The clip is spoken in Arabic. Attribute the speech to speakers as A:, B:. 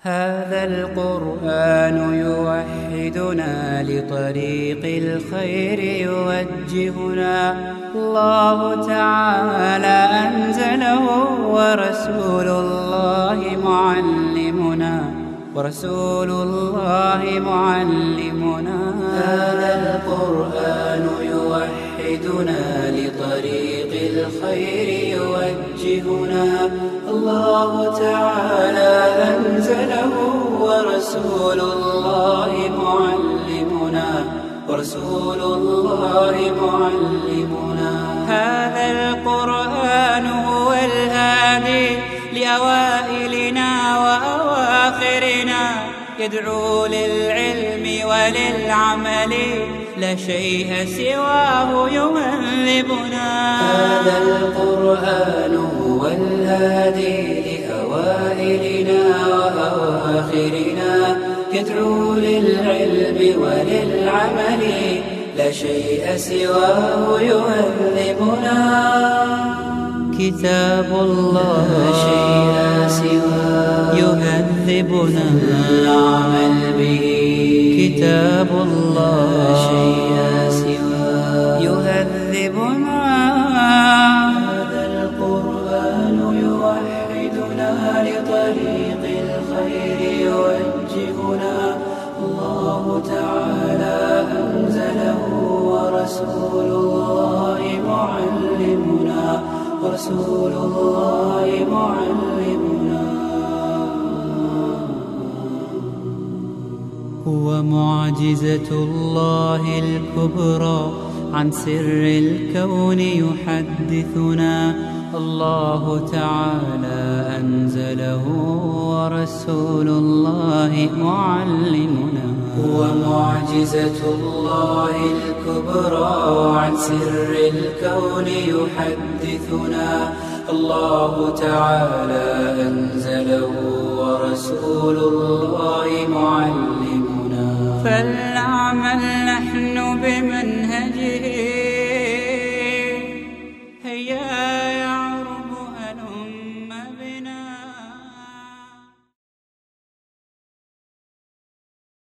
A: هذا القرآن يوحدنا لطريق الخير يوجهنا. الله تعالى أنزله ورسول الله معلمنا. هذا القرآن يوحدنا لطريق الخير يوجهنا. الله تعالى أنزله ورسول الله معلمنا. هذا القرآن هو الهادي لأوائلنا وأواخرنا، يدعو للعلم وللعمل، لا شيء سواه يهذبنا. هذا القرآن هو الهادي لأوائلنا وأواخرنا، يدعو للعلم وللعمل، لا شيء سواه يهذبنا. كتاب الله لا شيء سواه يهذبنا العمل به. كتاب الله لا شيء سواه يهذبنا. هذا القرآن يوحدنا لطريق الخير يوجهنا. الله تعالى أنزله ورسول الله معلمنا. هو معجزة الله الكبرى، عن سر الكون يحدثنا. الله تعالى أنزله ورسول الله معلمنا. هو معجزة الله الكبرى، عن سر الكون يحدثنا. الله تعالى أنزله ورسول الله معلمنا. فلنعمل نحن بمنهجه، هيا